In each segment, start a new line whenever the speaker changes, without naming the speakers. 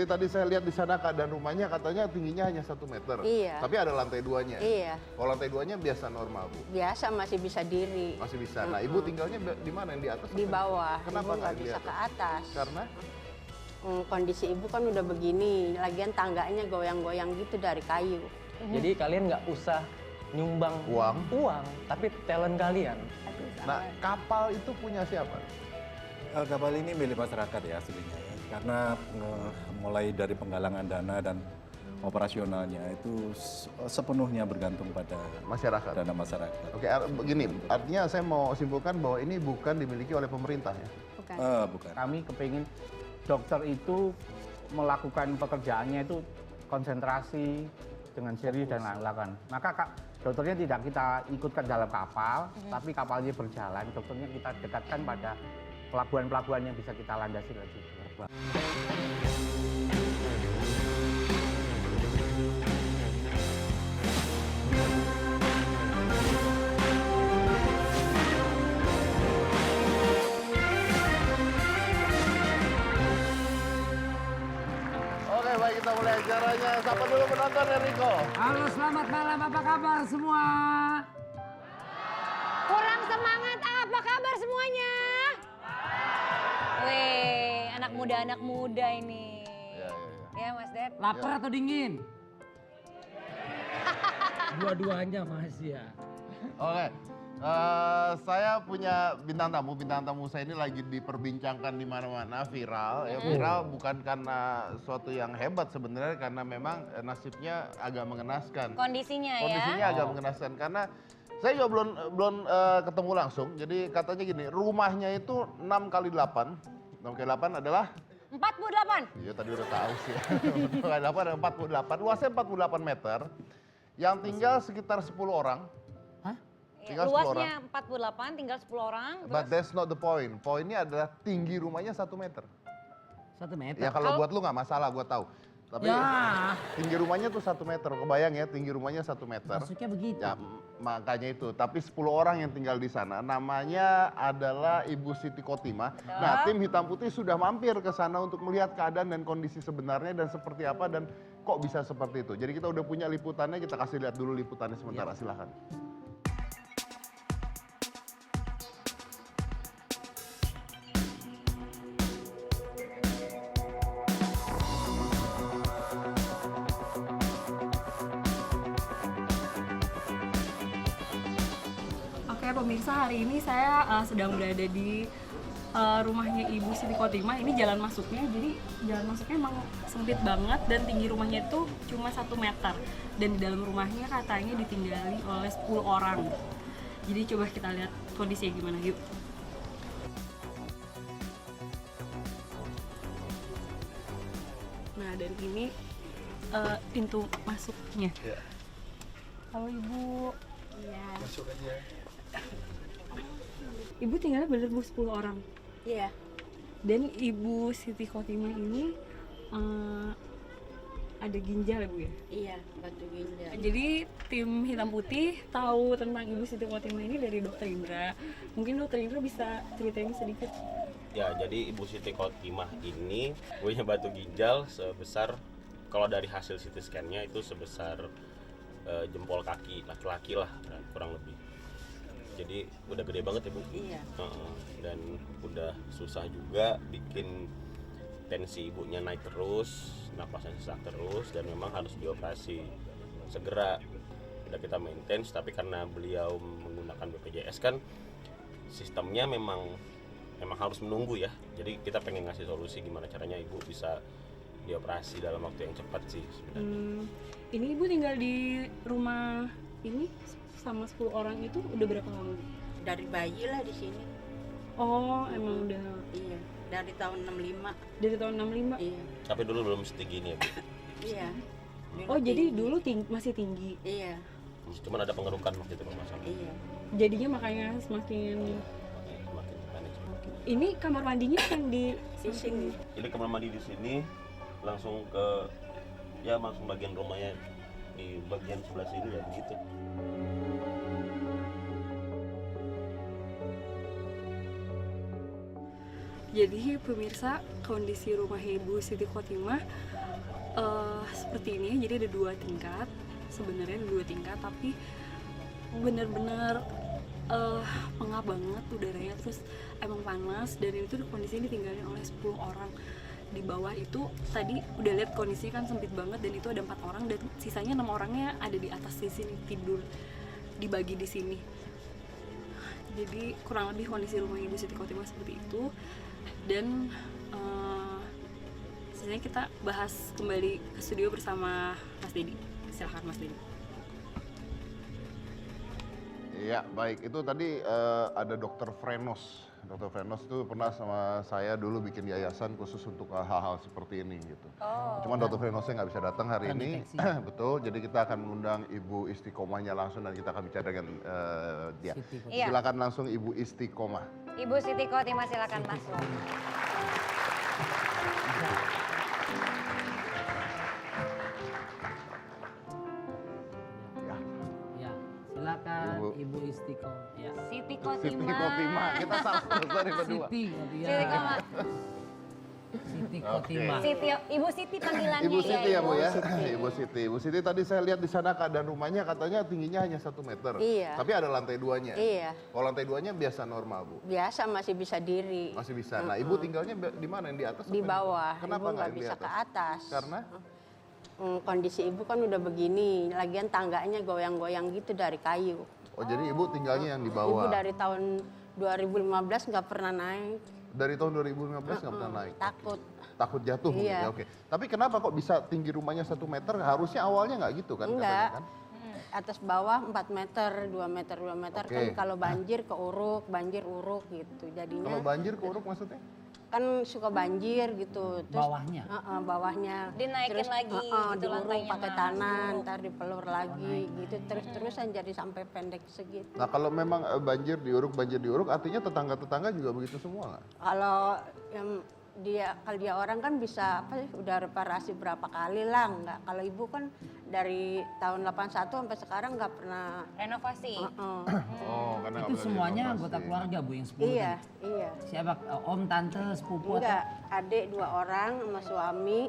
Seperti tadi saya lihat di sana keadaan rumahnya katanya tingginya hanya 1 meter.
Iya.
Tapi ada lantai 2-nya.
Iya.
Kalau lantai 2-nya biasa normal, Bu?
Biasa masih bisa diri.
Masih bisa. Nah, Ibu tinggalnya di mana? Di atas?
Di bawah.
Kenapa
Ibu nggak bisa ke atas.
Karena?
Kondisi ibu kan udah begini. Lagian tangganya goyang-goyang gitu dari kayu.
Jadi kalian nggak usah nyumbang
Uang,
tapi talent kalian.
Nah, kapal itu punya siapa?
Kapal ini milik masyarakat ya aslinya. Karena mulai dari penggalangan dana dan operasionalnya itu sepenuhnya bergantung pada
Masyarakat.
dana masyarakat.
Oke, begini, artinya saya mau simpulkan bahwa ini bukan dimiliki oleh pemerintah ya?
Bukan.
Bukan.
Kami kepingin dokter itu melakukan pekerjaannya itu konsentrasi dengan serius dan lakukan. Maka dokternya tidak kita ikutkan dalam kapal, tapi kapalnya berjalan. Dokternya kita dekatkan pada pelabuhan-pelabuhan yang bisa kita landasi lagi.
Oke, baik, kita mulai acaranya. Sapa dulu penonton, Enrico.
Halo, selamat malam. Apa kabar semua?
Kurang semangat, apa kabar semuanya? Weh, anak muda ini. Ya, Mas Ded.
Lapar atau dingin? Dua-duanya masih ya.
Oke, saya punya bintang tamu saya ini lagi diperbincangkan di mana-mana, viral. Ya, viral bukan karena suatu yang hebat sebenarnya, karena memang nasibnya agak mengenaskan.
Kondisinya ya.
Kondisinya agak mengenaskan karena saya juga belum ketemu langsung. Jadi katanya gini, rumahnya itu 6 kali 8. 6 kali 8 adalah
48.
iya tadi udah tahu sih. 6 kali 8 adalah 48. Luasnya 48 meter. Yang tinggal sekitar 10 orang. Tinggal 10
Luasnya 48, tinggal 10 orang.
But that's not the point. Poinnya adalah tinggi rumahnya 1 meter.
1 meter.
Ya kalau buat lu nggak masalah, gua tahu. Tapi
Ya.
tinggi rumahnya tuh 1 meter. Kebayang ya, tinggi rumahnya 1 meter.
Maksudnya begitu.
Ya, makanya itu. Tapi 10 orang yang tinggal di sana. Namanya adalah Ibu Siti Khotimah. Nah, tim Hitam Putih sudah mampir ke sana untuk melihat keadaan dan kondisi sebenarnya dan seperti apa dan kok bisa seperti itu. Jadi kita udah punya liputannya, kita kasih lihat dulu liputannya sementara. Silahkan.
Oke pemirsa, hari ini saya sedang berada di rumahnya Ibu Siti Khotimah. Ini jalan masuknya, jadi jalan masuknya emang sempit banget dan tinggi rumahnya itu cuma 1 meter. Dan di dalam rumahnya katanya ditinggali oleh 10 orang. Jadi coba kita lihat kondisinya gimana, yuk. Nah, dan ini pintu masuknya. Halo Ibu. Iya.
Masuk aja.
Ibu tinggalnya bener-bener 10 orang.
Iya.
Dan Ibu Siti Khotimah ini ada ginjal ya Bu ya?
Iya, batu ginjal.
Jadi tim Hitam Putih tahu tentang Ibu Siti Khotimah ini dari Dokter Indra. Mungkin Dokter Indra bisa ceritain sedikit.
Ya, jadi Ibu Siti Khotimah ini punya batu ginjal sebesar, kalau dari hasil CT scan-nya itu sebesar jempol kaki laki-laki lah, kurang lebih. Jadi udah gede banget ya Bu?
Iya.
Dan udah susah juga, bikin tensi ibunya naik terus, napasnya sesak terus, dan memang harus dioperasi segera. Udah kita maintenance, tapi karena beliau menggunakan BPJS kan sistemnya memang harus menunggu ya. Jadi kita pengen ngasih solusi gimana caranya ibu bisa dioperasi dalam waktu yang cepat sih sebenarnya.
Ini Ibu tinggal di rumah ini sama 10 orang itu udah berapa lama?
Dari bayi lah di sini.
Oh, emang udah
Iya, dari tahun 65.
dari tahun 65?
Iya.
Tapi dulu belum setinggi ini ya Bu.
Iya.
Oh, jadi dulu masih tinggi.
Iya.
Cuman ada pengerukan waktu itu permasalahan.
Iya.
Jadinya makanya semakin...
Semakin manage.
Ini kamar mandinya kan di
Sini.
Jadi kamar mandi di sini langsung ke langsung bagian rumahnya di bagian sebelah sini ya begitu.
Jadi pemirsa, kondisi rumah Ibu Siti Khotimah seperti ini. Jadi ada 2 tingkat. Sebenarnya ada 2 tingkat, tapi benar-benar pengap banget udaranya, terus emang panas, dan itu kondisinya ditinggalin oleh 10 orang. Di bawah itu tadi udah lihat kondisinya kan sempit banget, dan itu ada 4 orang dan sisanya 6 orangnya ada di atas di sini tidur, dibagi di sini. Jadi kurang lebih kondisi rumah Ibu Siti Khotimah seperti itu. Dan sisanya kita bahas kembali ke studio bersama Mas Dedi. Silahkan Mas Dedi.
Iya, baik. Itu tadi ada Dokter Frenos. Dokter Frenos itu pernah sama saya dulu bikin yayasan khusus untuk hal-hal seperti ini gitu. Cuman Dokter Frenosnya nggak bisa datang hari ini. Betul, jadi kita akan mengundang Ibu Istiqomahnya langsung dan kita akan bicara dengan dia.
Iya.
Silakan langsung Ibu Istiqomah.
Ibu Siti Khotimah silakan masuk.
Ya, silakan
Ibu.
Ibu Istiqomah. Ya.
Siti
Siti
Khotimah.
Khotimah, kita salah sorry berdua.
Siti, ya.
Siti Khotimah.
Siti Khotimah.
Siti, Ibu Siti panggilannya
Ibu Siti ya Bu ya?
Ibu.
Ibu Siti. Ibu Siti tadi saya lihat di sana keadaan rumahnya katanya tingginya hanya 1 meter.
Iya.
Tapi ada lantai 2-nya.
Iya,
Kalau lantai 2-nya biasa normal Bu?
biasa masih bisa diri.
Masih bisa. Nah Ibu tinggalnya di mana? Yang di atas?
Di
apa
bawah,
Kenapa
Ibu nggak
yang di
bisa ke atas.
Karena?
Kondisi Ibu kan udah begini, lagian tangganya goyang-goyang gitu dari kayu.
Oh jadi Ibu tinggalnya yang di
Ibu
bawah.
dari tahun 2015 nggak pernah naik,
Dari tahun 2015 nggak pernah naik.
takut.
Takut jatuh mungkin
Iya.
ya, oke. Tapi kenapa kok bisa tinggi rumahnya 1 meter? Harusnya awalnya nggak gitu kan
Enggak.
katanya kan?
Atas bawah 4 meter, 2 meter, 2 meter.
Oke.
Kan kalau banjir keuruk, banjir uruk gitu.
Kalau
Jadinya
banjir keuruk maksudnya?
kan suka banjir gitu. Terus
Bawahnya?
bawahnya.
Dinaikin
Terus,
lagi gitu
diuruk
lantainya,
pakai
Mas.
tanah, ntar dipelur lagi gitu. Terus-terusan jadi sampai pendek segitu.
Nah kalau memang banjir diuruk, artinya tetangga-tetangga juga begitu semua nggak?
Kalau yang kalau dia orang kan bisa apa sih, udah reparasi berapa kali lah, enggak. Kalau Ibu kan dari tahun 81 sampai sekarang nggak pernah.
Renovasi.
Oh, karena nggak
Itu
pernah
semuanya
direnovasi.
anggota keluarga Bu yang 10
Iya,
tadi?
iya.
Siapa? Om, tante, sepupu
Enggak, adik 2 orang sama suami,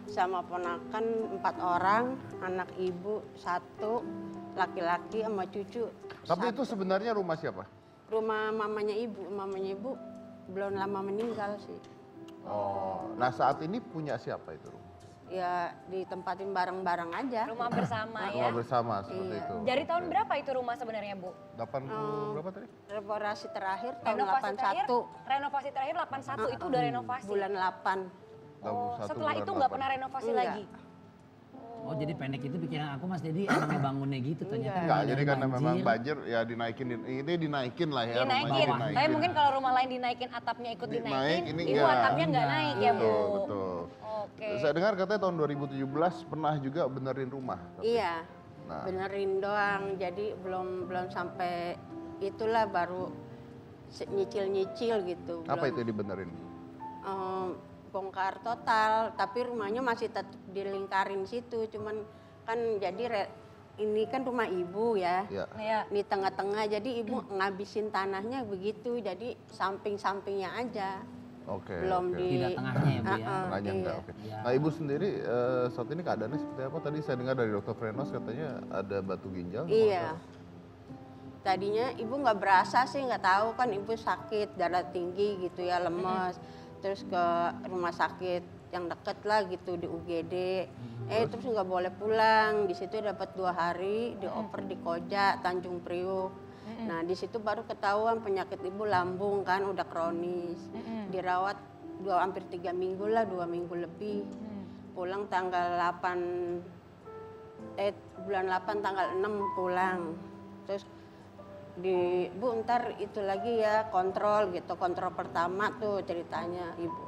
sama ponakan 4 orang, anak Ibu 1, laki-laki sama cucu.
Tapi
1.
itu sebenarnya rumah siapa?
Rumah mamanya Ibu belum lama meninggal sih.
Oh, nah saat ini punya siapa itu rumah?
Ya ditempatin bareng-bareng aja.
Rumah bersama ya.
Rumah bersama seperti
Iya.
itu.
Dari tahun berapa itu rumah sebenarnya Bu?
80 berapa tadi?
Reparasi terakhir tahun
Renovasi terakhir?
81.
Renovasi terakhir 81 itu udah renovasi.
Bulan 8.
Oh,
81
setelah
bulan
itu nggak
8.
pernah renovasi
Enggak.
lagi.
Oh jadi pendek itu pikiran aku Mas Dedi emang ngebangunnya gitu ternyata.
Enggak,
dari
jadi karena memang
banjir.
banjir ya dinaikin, ini dinaikin lah ya.
Dinaikin.
rumahnya
Tapi mungkin kalau rumah lain dinaikin, atapnya ikut
Naik,
dinaikin,
ini
itu
enggak.
atapnya nggak naik ya Bu.
Betul, betul.
Oke.
Saya dengar katanya tahun 2017 pernah juga benerin rumah.
Iya.
Nah.
Benerin doang. Jadi belum sampai itulah baru nyicil-nyicil gitu.
Apa
Belum,
itu yang dibenerin?
bongkar total, tapi rumahnya masih tetap dilingkarin situ. Cuman kan jadi ini kan rumah Ibu ya.
Ya.
Iya.
Di tengah-tengah, jadi Ibu ngabisin tanahnya begitu, jadi samping-sampingnya aja.
Oke.
Belum
oke.
di
Tidak tengahnya ya Bu ya.
Tengahnya enggak,
iya.
oke.
Iya.
Nah Ibu sendiri saat ini keadaannya seperti apa? Tadi saya dengar dari Dokter Frenos katanya ada batu ginjal.
Iya. Tadinya Ibu nggak berasa sih, nggak tahu kan Ibu sakit, darah tinggi gitu ya, lemes. Terus ke rumah sakit yang deket lah gitu di UGD. Terus nggak boleh pulang. Di situ dapat 2 hari dioper di Koja, Tanjung Priuk. Nah di situ baru ketahuan penyakit Ibu lambung kan udah kronis. Dirawat hampir 3 minggu lah, 2 minggu lebih. Pulang tanggal 8 bulan 8 tanggal 6 pulang. Terus Bu ntar itu lagi ya kontrol gitu, kontrol pertama tuh ceritanya Ibu.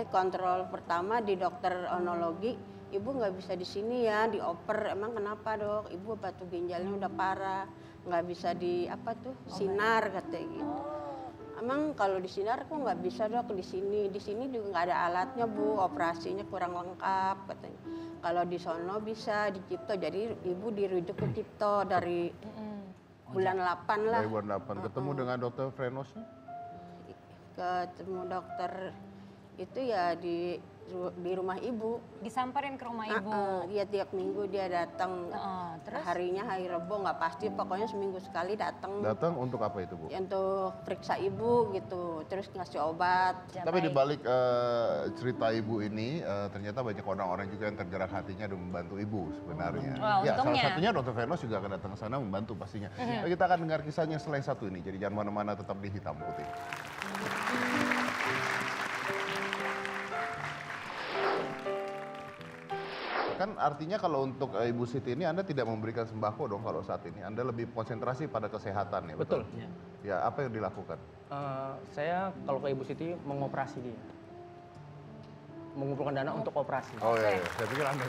Kontrol pertama di dokter onkologi, Ibu nggak bisa di sini ya, dioper. Emang kenapa Dok? Ibu batu ginjalnya udah parah, nggak bisa di sinar katanya gitu. Emang kalau di sinar kok nggak bisa Dok di sini juga nggak ada alatnya Bu, operasinya kurang lengkap katanya. Kalau di sono bisa di Cipto, jadi Ibu dirujuk ke Cipto dari bulan 8 lah.
Dari bulan 8. Ketemu dengan Dokter Frenosnya?
ketemu dokter itu ya di rumah ibu.
Disamperin ke rumah ibu.
Dia tiap minggu dia datang.
Terus?
Harinya hari Rebo nggak pasti, pokoknya seminggu sekali datang.
Datang untuk apa itu, Bu?
Untuk periksa ibu gitu, terus ngasih obat.
Tapi di balik cerita ibu ini ternyata banyak orang-orang juga yang tergerak hatinya dan membantu ibu sebenarnya.
Wah,
Ya, salah
untungnya.
satunya Dr. Venus juga akan datang ke sana membantu pastinya. Nah, kita akan dengar kisahnya setelah satu ini. Jadi jangan mana-mana, tetap di Hitam Putih. Kan artinya kalau untuk Ibu Siti ini Anda tidak memberikan sembako dong kalau saat ini. Anda lebih konsentrasi pada kesehatan ya, betul?
Betul.
Ya, apa yang dilakukan?
Saya kalau ke Ibu Siti mengoperasi dia. Mengumpulkan dana untuk operasi.
Oh iya, iya. Saya pikir Anda.